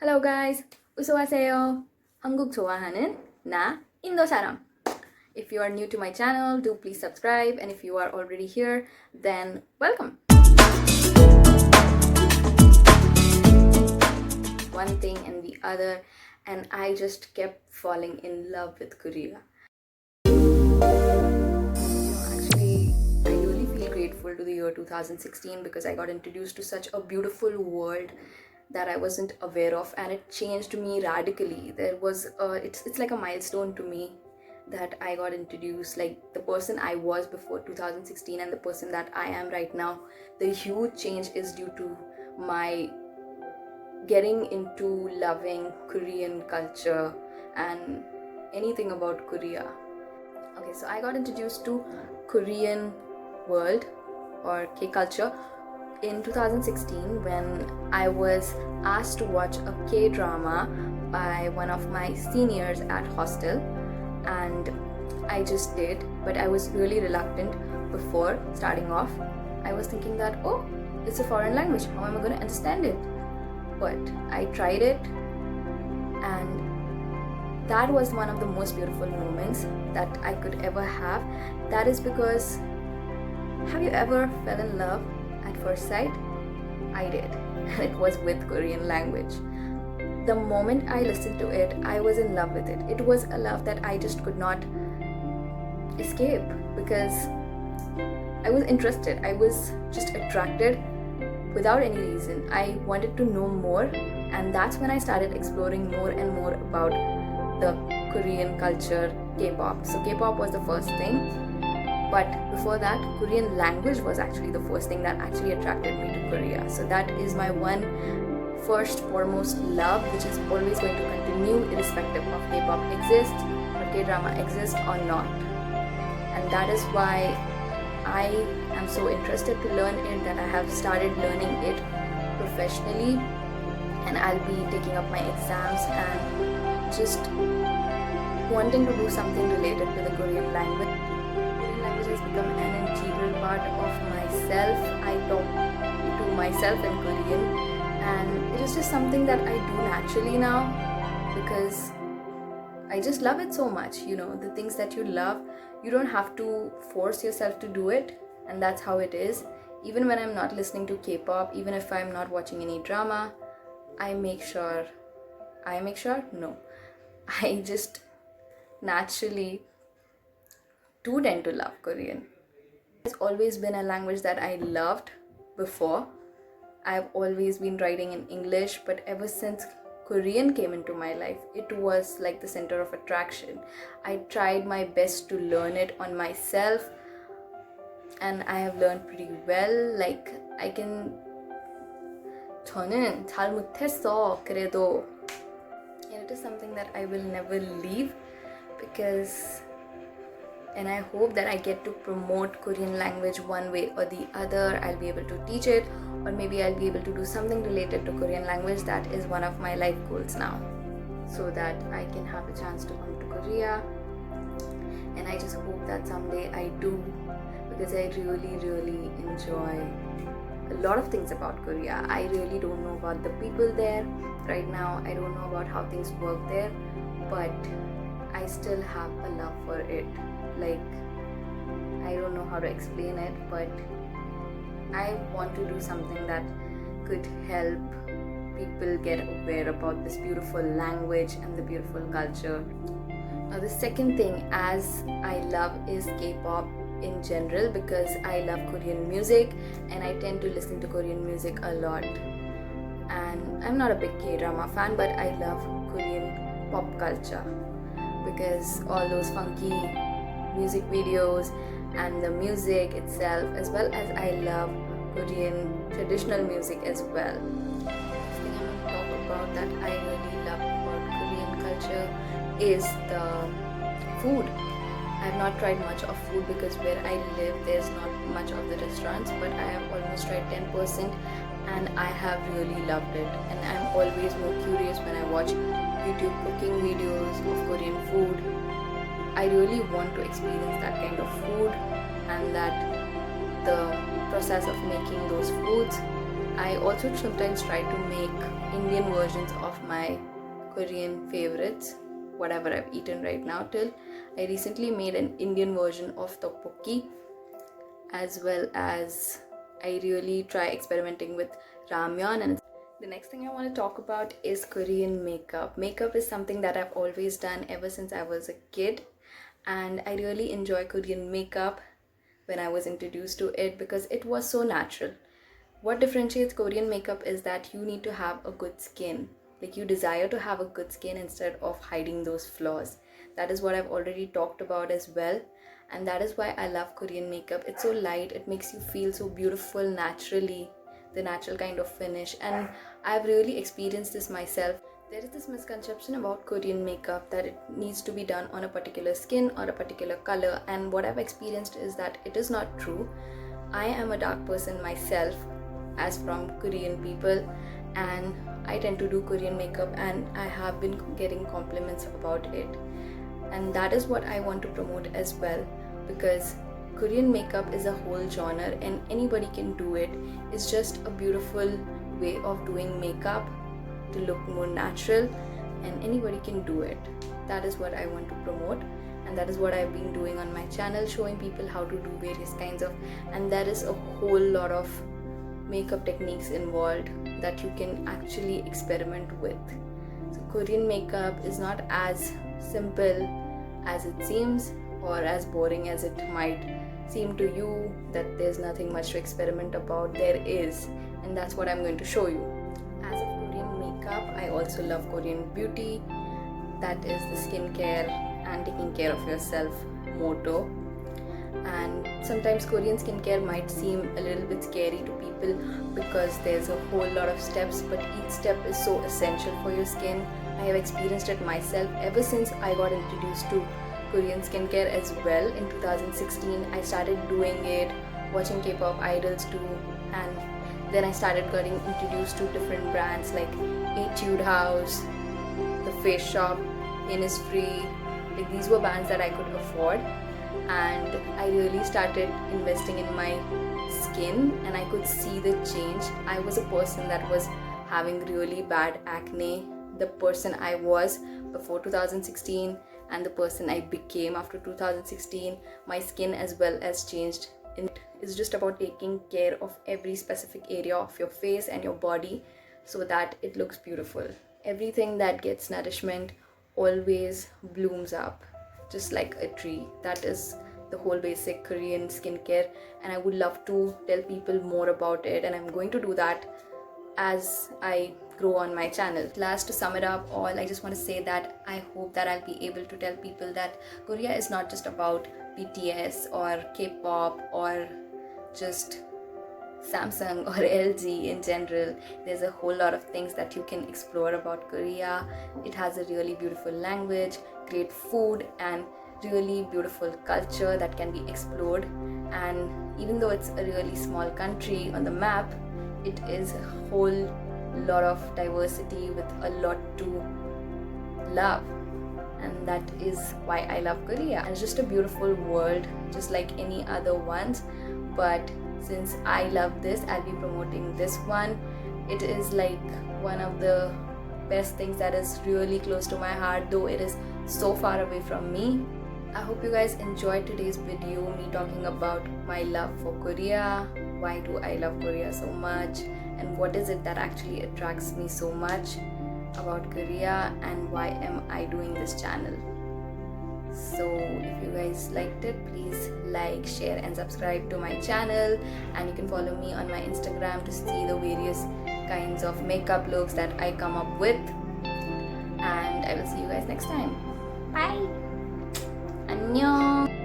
Hello guys, 어서와세요. 한국 좋아하는 나 인도사람. If you are new to my channel, do please subscribe, and if you are already here, then welcome. One thing and the other, and I just kept falling in love with Korea. Actually, I really feel grateful to the year 2016 because I got introduced to such a beautiful world that I wasn't aware of, and it changed me radically. It's like a milestone to me that I got introduced, like the person I was before 2016 and the person that I am right now. The huge change is due to my getting into loving Korean culture and anything about Korea. Okay, so I got introduced to Korean world or K culture in 2016 when I was asked to watch a K drama by one of my seniors at hostel, and I just did, but I was really reluctant before starting off. I was thinking that, oh, it's a foreign language, how am I going to understand it? But I tried it, and that was one of the most beautiful moments that I could ever have. That is because, have you ever fell in love at first sight? I did, and it was with Korean language. The moment I listened to it, I was in love with it. It was a love that I just could not escape because I was interested. I was just attracted without any reason. I wanted to know more, and that's when I started exploring more and more about the Korean culture, K-pop. So K-pop was the first thing. But before that, Korean language was actually the first thing that actually attracted me to Korea. So that is my one first foremost love, which is always going to continue irrespective of K-pop exists or K-drama exists or not. And that is why I am so interested to learn it that I have started learning it professionally, and I'll be taking up my exams and just wanting to do something related to the Korean language. Language has become an integral part of myself. I talk to myself in Korean, and it is just something that I do naturally now because I just love it so much. You know, the things that you love, you don't have to force yourself to do it, and that's how it is. Even when I'm not listening to K-pop, even if I'm not watching any drama, I just naturally do tend to love Korean. It's always been a language that I loved before. I've always been writing in English, but ever since Korean came into my life, it was like the center of attraction. I tried my best to learn it on myself, and I have learned pretty well. Like 저는 잘 못했어, 그래도. And it is something that I will never leave and I hope that I get to promote Korean language one way or the other. I'll be able to teach it, or maybe I'll be able to do something related to Korean language. That is one of my life goals now, so that I can have a chance to come to Korea. And I just hope that someday I do, because I really enjoy a lot of things about Korea. I really don't know about the people there right now. I don't know about how things work there, but I still have a love for it. Like, I don't know how to explain it, but I want to do something that could help people get aware about this beautiful language and the beautiful culture. Now, the second thing as I love is K-pop in general, because I love Korean music and I tend to listen to Korean music a lot. And I'm not a big K-drama fan, but I love Korean pop culture because all those funky music videos and the music itself, as well as I love Korean traditional music as well. The thing I'm going to talk about that I really love about Korean culture is the food. I have not tried much of food because where I live there's not much of the restaurants, but I have almost tried 10% and I have really loved it. And I'm always more curious when I watch YouTube cooking videos of Korean food. I really want to experience that kind of food and that the process of making those foods. I also sometimes try to make Indian versions of my Korean favorites, whatever I've eaten right now till. I recently made an Indian version of tteokbokki, as well as I really try experimenting with ramyeon. And the next thing I want to talk about is Korean makeup. Makeup is something that I've always done ever since I was a kid, and I really enjoy Korean makeup when I was introduced to it because it was so natural. What differentiates Korean makeup is that you need to have a good skin. Like, you desire to have a good skin instead of hiding those flaws. That is what I've already talked about as well. And that is why I love Korean makeup. It's so light, it makes you feel so beautiful naturally, the natural kind of finish. And I've really experienced this myself. There is this misconception about Korean makeup that it needs to be done on a particular skin or a particular color. And what I've experienced is that it is not true. I am a dark person myself, as from Korean people, and I tend to do Korean makeup, and I have been getting compliments about it. And that is what I want to promote as well, because Korean makeup is a whole genre and anybody can do it. It's just a beautiful way of doing makeup to look more natural, and anybody can do it. That is what I want to promote, and that is what I've been doing on my channel, showing people how to do various kinds of, and there is a whole lot of makeup techniques involved that you can actually experiment with. So Korean makeup is not as simple as it seems, or as boring as it might seem to you, that there's nothing much to experiment about. There is, and that's what I'm going to show you. As of Korean makeup, I also love Korean beauty. That is the skincare and taking care of yourself motto. And sometimes Korean skincare might seem a little bit scary to people because there's a whole lot of steps, but each step is so essential for your skin. I have experienced it myself ever since I got introduced to Korean skincare as well. In 2016, I started doing it, watching K-pop idols too, and then I started getting introduced to different brands like Etude House, The Face Shop, Innisfree. Like, these were brands that I could afford, and I really started investing in my skin, and I could see the change. I was a person that was having really bad acne. The person I was before 2016 and the person I became after 2016, my skin as well as changed. It is just about taking care of every specific area of your face and your body so that it looks beautiful. Everything that gets nourishment always blooms up, just like a tree. That is the whole basic Korean skincare, and I would love to tell people more about it, and I'm going to do that as I grow on my channel. Last, to sum it up all, I just want to say that I hope that I'll be able to tell people that Korea is not just about BTS or K-pop or just Samsung or LG in general. There's a whole lot of things that you can explore about Korea. It has a really beautiful language, great food, and really beautiful culture that can be explored. And even though it's a really small country on the map, it is a whole lot of diversity with a lot to love, and that is why I love Korea. And it's just a beautiful world, just like any other ones, but since I love this, I'll be promoting this one. It is like one of the best things that is really close to my heart, though it is so far away from me. I hope you guys enjoyed today's video, me talking about my love for Korea. Why do I love Korea so much, and what is it that actually attracts me so much about Korea, and why am I doing this channel? So if you guys liked it, please like, share and subscribe to my channel, and you can follow me on my Instagram to see the various kinds of makeup looks that I come up with, and I will see you guys next time. Bye. 안녕.